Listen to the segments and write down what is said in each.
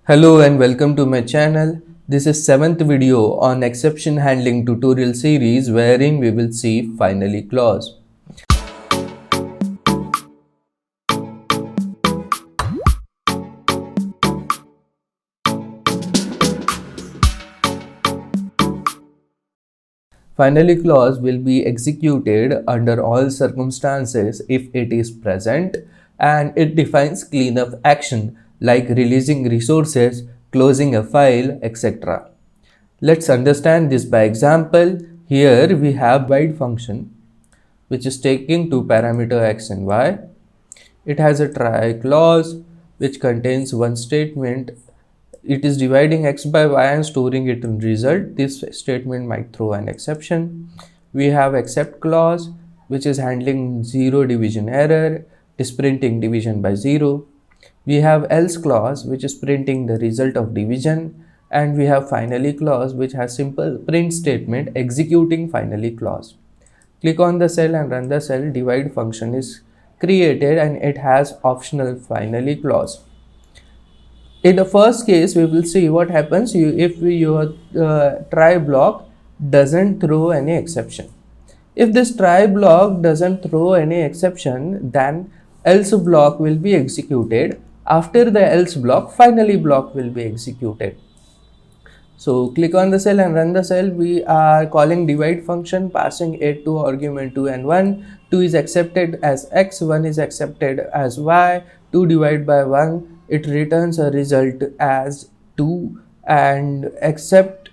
Hello and welcome to my channel. This is 7th video on exception handling tutorial series wherein we will see finally clause. Finally clause will be executed under all circumstances if it is present, and it defines cleanup action like releasing resources, closing a file, etc. Let's understand this by example. Here we have divide function which is taking two parameter x and y. It has a try clause which contains one statement. It is dividing x by y and storing it in result. This statement might throw an exception. We have except clause which is handling zero division error, is printing division by 0. We have else clause which is printing the result of division, and we have finally clause which has simple print statement executing finally clause. Click on the cell and run the cell. Divide function is created and it has optional finally clause. In the first case, we will see what happens if your try block doesn't throw any exception. If this try block doesn't throw any exception, then else block will be executed. After the else block, finally block will be executed. So click on the cell and run the cell. We are calling divide function, passing it to argument 2 and 1. 2 is accepted as x, 1 is accepted as y. 2 divided by 1, it returns a result as 2, and except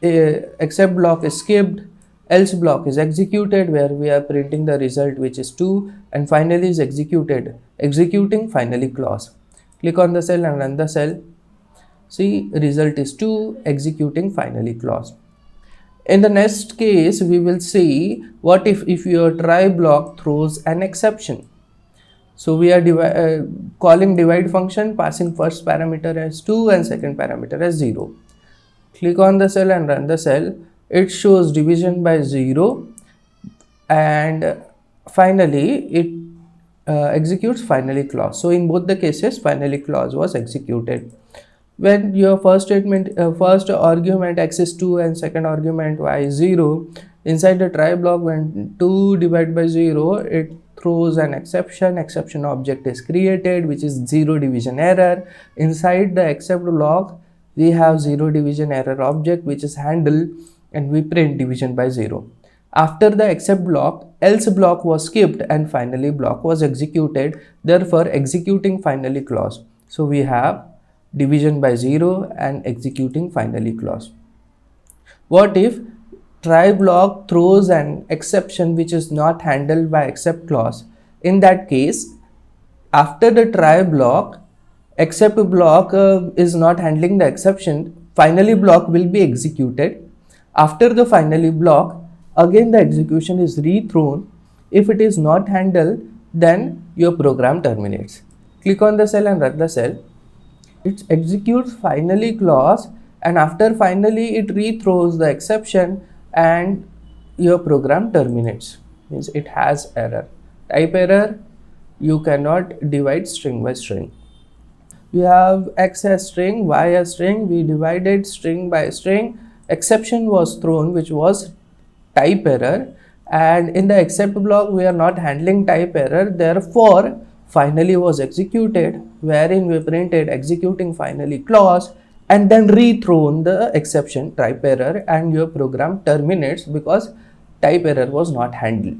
block is skipped, else block is executed where we are printing the result which is 2, and finally is executed, executing finally clause. Click on the cell and run the cell. See, result is 2, executing finally clause. In the next case, we will see what if your try block throws an exception. So we are calling divide function, passing first parameter as 2 and second parameter as 0. Click on the cell and run the cell. It shows division by 0, and finally it executes finally clause. So in both the cases, finally clause was executed. When your first statement, first argument x is 2 and second argument y is 0, inside the try block, when 2 divided by 0, it throws an exception. Exception object is created which is zero division error. Inside the except block, we have zero division error object which is handled, and we print division by 0. After the except block, else block was skipped and finally block was executed, therefore executing finally clause. So we have division by 0 and executing finally clause. What if try block throws an exception which is not handled by except clause? In that case, after the try block, except block is not handling the exception, finally block will be executed. After the finally block, again the execution is rethrown. If it is not handled, then your program terminates. Click on the cell and run the cell. It executes finally clause, and after finally it rethrows the exception and your program terminates. Means it has error. Type error, you cannot divide string by string. We have x as string, y as string. We divided string by string. Exception was thrown which was type error, and in the except block we are not handling type error, therefore finally was executed, wherein we printed executing finally clause and then rethrown the exception type error, and your program terminates because type error was not handled.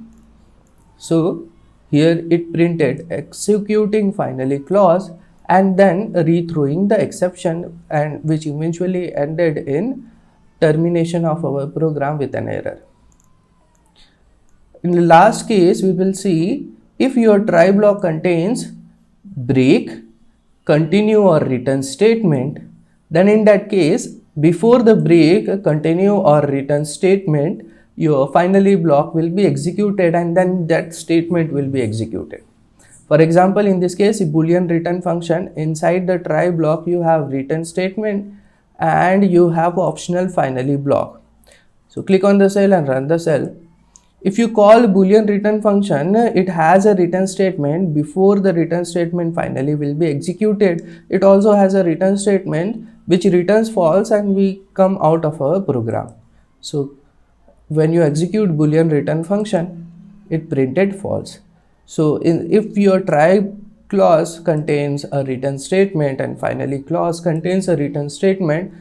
So here it printed executing finally clause and then rethrowing the exception, and which eventually ended in termination of our program with an error. In the last case, we will see if your try block contains break, continue or return statement, then in that case, before the break, continue or return statement, your finally block will be executed and then that statement will be executed. For example, in this case, a boolean return function, inside the try block you have return statement and you have optional finally block. So click on the cell and run the cell. If you call boolean return function, it has a return statement. Before the return statement finally will be executed, it also has a return statement which returns false, and we come out of our program. So when you execute boolean return function, it printed false. So if your try clause contains a return statement and finally clause contains a return statement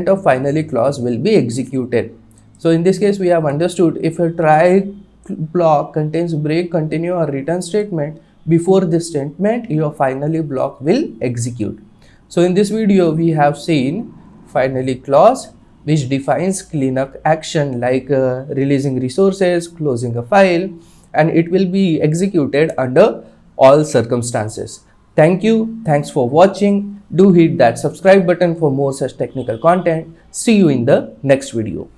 of finally clause will be executed. So in this case we have understood, if a try block contains break, continue or return statement, before this statement your finally block will execute. So in this video we have seen finally clause, which defines cleanup action like releasing resources, closing a file, and it will be executed under all circumstances. Thank you. Thanks for watching. Do hit that subscribe button for more such technical content. See you in the next video.